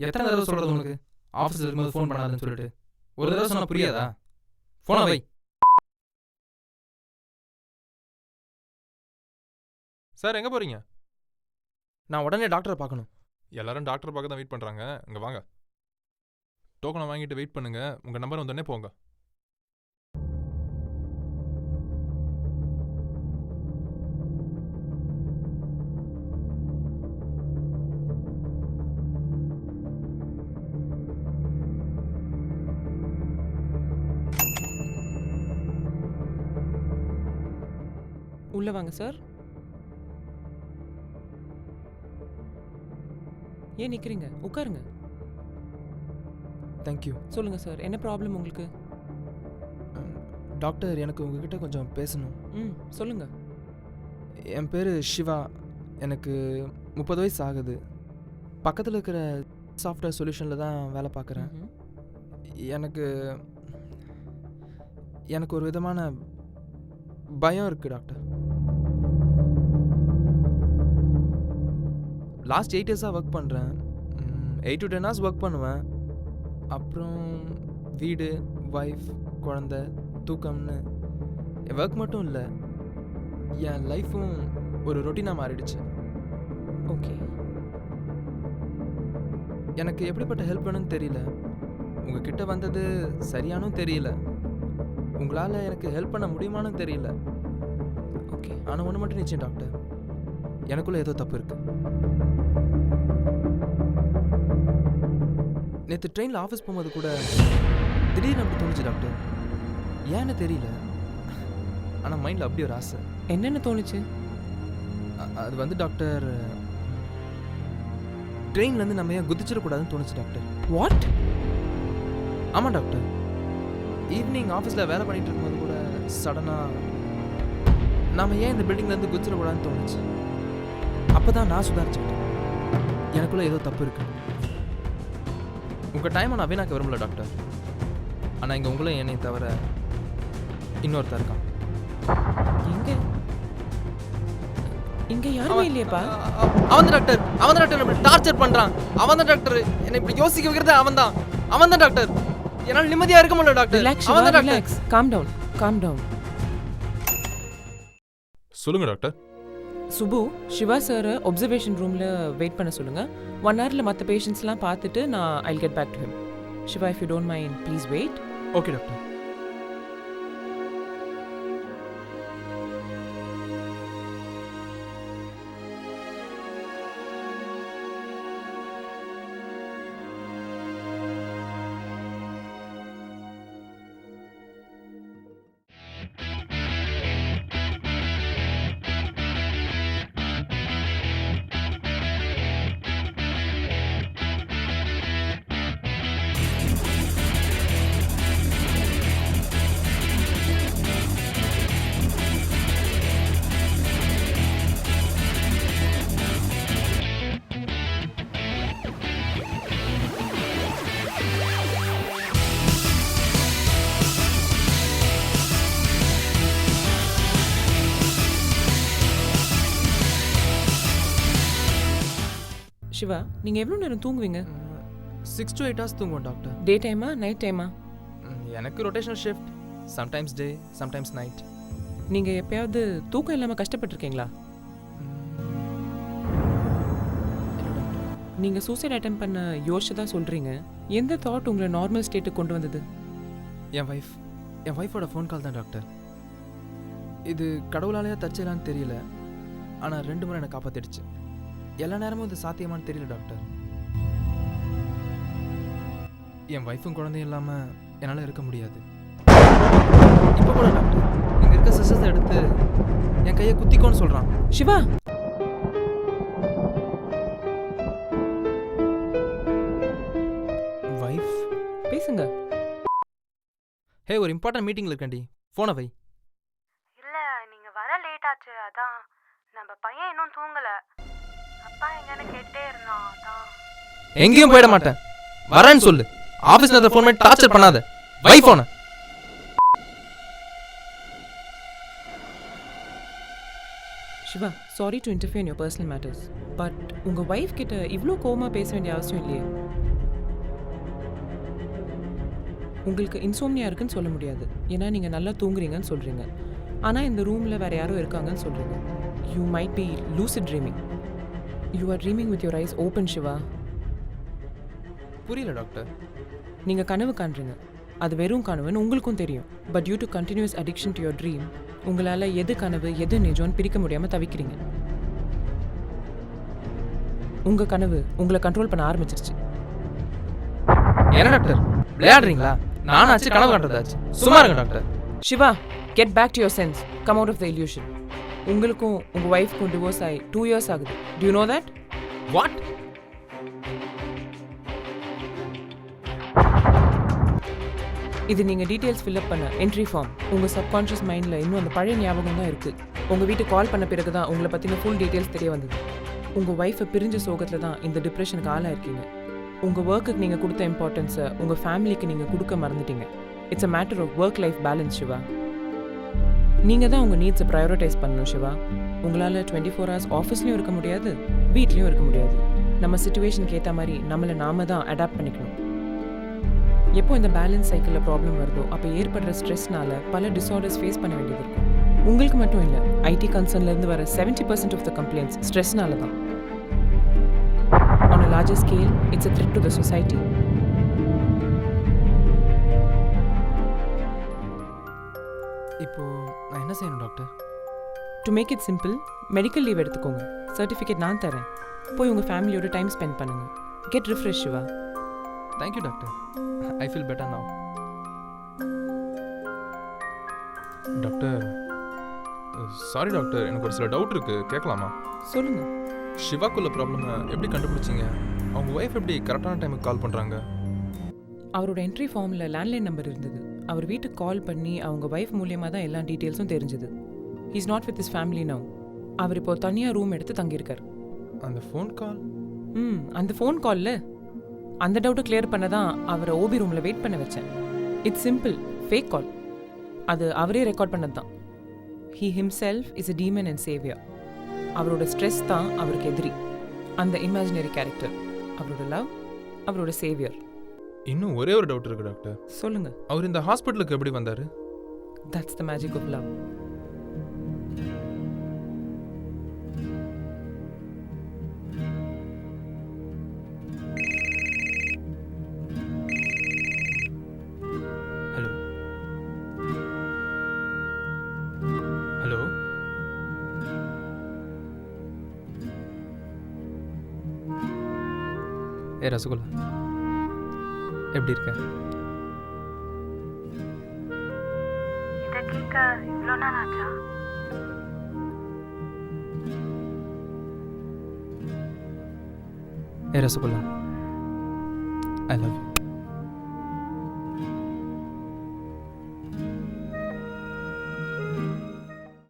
எத்தனை தடவை சொல்கிறது உனக்கு? ஆஃபீஸில் இருக்கும்போது ஃபோன் பண்ணாதுன்னு சொல்லிட்டு ஒரு தடவை சொன்னால் புரியாதா? ஃபோனை வை. சார் எங்கே போகிறீங்க? நான் உடனே டாக்டரை பார்க்கணும். எல்லாரும் டாக்டர் பார்க்க தான் வெயிட் பண்ணுறாங்க. இங்கே வாங்க, டோக்கனை வாங்கிட்டு வெயிட் பண்ணுங்க. உங்கள் நம்பர் வந்தோடனே போங்க. உள்ள வாங்க சார். ஏன் நிக்கிறீங்க? உட்காருங்க. தேங்க்யூ. சொல்லுங்க சார், என்ன ப்ராப்ளம் உங்களுக்கு? டாக்டர், எனக்கு உங்ககிட்ட கொஞ்சம் பேசணும். சொல்லுங்க. என் பேர் சிவா. எனக்கு 30 வயசு ஆகுது. பக்கத்தில் இருக்கிற சாஃப்ட்வேர் சொல்யூஷனில் தான் வேலை பார்க்குறேன். எனக்கு எனக்கு ஒரு விதமான பயம் இருக்குது டாக்டர். லாஸ்ட் 8 இயர்ஸாக ஒர்க் பண்ணுறேன். 8 to 10 hours ஒர்க் பண்ணுவேன். அப்புறம் வீடு, ஒய்ஃப், குழந்த, தூக்கம்னு என் ஒர்க் மட்டும் இல்லை, என் லைஃப்பும் ஒரு ரொட்டீனாக மாறிடுச்சு. ஓகே. எனக்கு எப்படிப்பட்ட ஹெல்ப் வேணும்னு தெரியல. உங்ககிட்ட வந்தது சரியானும் தெரியல. உங்களால் எனக்கு ஹெல்ப் பண்ண முடியுமான்னு தெரியல. ஓகே. ஆனால் ஒன்று மட்டும் நிச்சயம் டாக்டர், எனக்குள்ளே ஏதோ தப்பு இருக்கு. நேற்று ட்ரெயினில் ஆஃபீஸ் போகும்போது கூட திடீர்னு அப்படி தோணுச்சு டாக்டர். ஏன்னு தெரியல, ஆனால் மைண்டில் அப்படி ஒரு ஆசை. என்னென்ன தோணுச்சு? அது வந்து டாக்டர், ட்ரெயின்லேருந்து நம்ம ஏன் குதிச்சிடக்கூடாதுன்னு தோணுச்சு டாக்டர். வாட்? ஆமாம் டாக்டர். ஈவினிங் ஆஃபீஸில் வேலை பண்ணிகிட்டு இருக்கும்போது கூட சடனாக நாம் ஏன் இந்த பில்டிங்லேருந்து குதிச்சிடக்கூடாதுன்னு தோணுச்சு. அப்போ தான் நான் சுதாரிச்சுக்கிட்டேன், எனக்குள்ளே ஏதோ தப்பு இருக்கு. உங்கள் டைமை நான் வீணாக்க விரும்பல டாக்டர். ஆனால் இங்கே உங்களும் என்னை தவிர இன்னொருத்தர் இருக்கான். இங்கே யாருமே இல்லையப்பா. அவன் தான் டாக்டர். அவன் தான் டாக்டர் இப்படி டார்ச்சர் பண்ணுறான். அவன் தான் டாக்டர் என்னை இப்படி யோசிக்க வைக்கிறது. அவன் தான் டாக்டர். என்னால் நிம்மதியாக இருக்க முடியல டாக்டர். அவன் தான் டாக்டர். Calm down. சொல்லுங்க doctor. Subbu, Siva sir observation ரூமில் வெயிட் பண்ண சொல்லுங்க. 1 hourல மற்ற பேஷண்ட்ஸ்லாம் பார்த்துட்டு நான் I'll get back to him. Siva, if you don't mind please wait. Okay doctor. Siva, நீங்கள் எவ்வளோ நேரம் தூங்குவீங்க? 6 to 8 hours தூங்குவோம் டாக்டர். டே டைமா நைட் டைமா? எனக்கு rotational shift. Sometimes day, sometimes night. நீங்கள் எப்பயாவது தூக்கம் இல்லாமல் கஷ்டப்பட்டுருக்கீங்களா? நீங்கள் சூசைட் அட்டெம்ப்ட் பண்ண யோசிச்சதா சொல்கிறீங்க. எந்த தாட் உங்களை நார்மல் ஸ்டேட்டுக்கு கொண்டு வந்தது? என் ஒய்ஃபோட ஃபோன் கால் தான் டாக்டர். இது கடவுளாலேயே தச்சலான்னு தெரியல, ஆனால் 2 முறை என்னை காப்பாற்றிடுச்சு. எல்லா நேரமும் இது சாத்தியமானு தெரியல டாக்டர். என் ஒய்ஃபும் குழந்தையும் இல்லாமல் என்னால் இருக்க முடியாது. இப்போ கூட டாக்டர் இங்கே இருக்க சிஸ்டர்ஸை எடுத்து என் கையை குத்திக்கோன்னு சொல்கிறான். சிவா, வைஃப் பேசுங்க. ஹே, ஒரு இம்பார்ட்டன்ட் மீட்டிங்கில் இருக்கேன்டி, ஃபோனை வை. இல்லை, நீங்கள் வர லேட் ஆச்சு. அதான் நம்ம பையன் இன்னும் தூங்கலை. அப்பா எங்கன்னு கேட்டே இருந்தான். அதான் எங்கேயும் போயிட மாட்டேன், வரேன்னு சொல்லு. ஆஃபீஸில் ஃபோன் பண்ணி டார்ச்சர் பண்ணாத. வை ஃபோனை. Siva, sorry to interfere in your personal matters, but உங்கள் ஒய்ஃப் கிட்ட இவ்வளோ கோவமாக பேச வேண்டிய அவசியம் இல்லையே. உங்களுக்கு இன்சோம்னியா இருக்குன்னு சொல்ல முடியாது, ஏன்னா நீங்கள் நல்லா தூங்குறீங்கன்னு சொல்கிறீங்க. ஆனால் இந்த ரூமில் வேறு யாரோ இருக்காங்கன்னு சொல்கிறீங்க. You might be lucid dreaming. You are dreaming with your eyes open, Siva. புரியல டாக்டர். நீங்கள் கனவு காண்றீங்க, அது வெறும் கனவுன்னு உங்களுக்கும் தெரியும். But due to continuous addiction to your dream, உங்களால் எது கனவு எது நிஜம்னு பிரிக்க முடியாமல் தவிக்கிறீங்க. உங்கள் கனவு உங்களை கண்ட்ரோல் பண்ண ஆரம்பிச்சிருச்சு. என்ன டாக்டர் விளையாடுறீங்களா? நானாச்சு கனவு கண்டதாச்சு. சும்மா இருங்க doctor. Siva, get back to your sense. Come out of the illusion. உங்களுக்கும் உங்கள் ஒய்ஃப்க்கும் டிவோர்ஸ் ஆகி 2 years ஆகுது. Do you know that? What? இது நீங்கள் டீட்டெயில்ஸ் ஃபில்அப் பண்ண என்ட்ரி ஃபார்ம். உங்கள் சப்கான்ஷியஸ் மைண்டில் இன்னும் அந்த பழைய ஞாபகம் தான் இருக்குது. உங்கள் வீட்டுக்கு கால் பண்ண பிறகு தான் உங்களை பற்றின ஃபுல் டீட்டெயில்ஸ் தெரிய வந்தது. உங்கள் ஒய்ஃபை பிரிஞ்ச சோகத்தில் தான் இந்த டிப்ரெஷனுக்கு ஆளாயிருக்கீங்க. உங்கள் ஒர்க்குக்கு நீங்கள் கொடுத்த இம்பார்ட்டன்ஸை உங்கள் ஃபேமிலிக்கு நீங்கள் கொடுக்க மறந்துட்டீங்க. It's a matter of work life balance, Siva. நீங்கள் தான் உங்கள் நீட்ஸை ப்ரையோரிட்டைஸ் பண்ணணும், சிவா. உங்களால் 24 hours ஆஃபீஸ்லேயும் இருக்க முடியாது, வீட்லேயும் இருக்க முடியாது. நம்ம சிச்சுவேஷனுக்கு ஏற்ற மாதிரி நம்மளை நாம தான் அடாப்ட் பண்ணிக்கணும். எப்போ இந்த பேலன்ஸ் சைக்கிளில் ப்ராப்ளம் வருதோ அப்போ ஏற்படுற ஸ்ட்ரெஸ்னால பல டிஸார்டர்ஸ் ஃபேஸ் பண்ண வேண்டியது இருக்கும். உங்களுக்கு மட்டும் இல்லை, ஐடி கன்சர்ன்லேருந்து வர 70% ஆஃப் த கம்ப்ளைண்ட்ஸ் ஸ்ட்ரெஸ்னால தான். On a larger scale, it's a threat to the society. இப்போ நான் என்ன செய்யணும் doctor? To make it simple, medical leave எடுத்துக்கோங்க. சர்டிஃபிகேட் நான் தரேன். போய் உங்கள் ஃபேமிலியோட டைம் ஸ்பெண்ட் பண்ணுங்கள். Get refresh, Siva. Thank you doctor. I feel better now. Doctor, sorry doctor, எனக்கு ஒரு சில டவுட் இருக்குது, கேட்கலாமா? சொல்லுங்கள். சிவாக்குள்ள ப்ராப்ளமை எப்படி கண்டுபிடிச்சிங்க? அவங்க ஒய்ஃப் எப்படி கரெக்டான டைமுக்கு கால் பண்ணுறாங்க? அவரோட என்ட்ரி ஃபார்மில் லேண்ட்லைன் நம்பர் இருந்தது. அவர் வீட்டுக்கு கால் பண்ணி அவங்க ஒய்ஃப் மூலியமாக தான் எல்லா டீட்டெயில்ஸும் தெரிஞ்சுது. He's not with his family now. அவர் இப்போ தனியாக ரூம் எடுத்து தங்கியிருக்கார். அந்த ஃபோன் கால்? அந்த ஃபோன் காலில் அந்த டவுட்டை கிளியர் பண்ண தான் அவரை ஓபி ரூமில் வெயிட் பண்ண வச்சேன். இட்ஸ் சிம்பிள், ஃபேக் கால். அது அவரே ரெக்கார்ட் பண்ணது தான். He himself is a demon and Xavier. அவரோட ஸ்ட்ரெஸ் தான் அவருக்கு எதிரி. அந்த இமேஜினரி கேரக்டர் அவரோட லவ், அவரோட சேவியர். இன்னும் ஒரே ஒரு டவுட் இருக்குது டாக்டர். சொல்லுங்க. அவர் இந்த ஹாஸ்பிட்டலுக்கு எப்படி வந்தார்? That's the magic of love. Hello hello ஏ ரசகுல்லா, எப்படி இருக்க? இதை கேட்க இவ்வளோ நாள் ஆச்சா? ஏ ரசகுல்லா, ஐ லவ் யூ.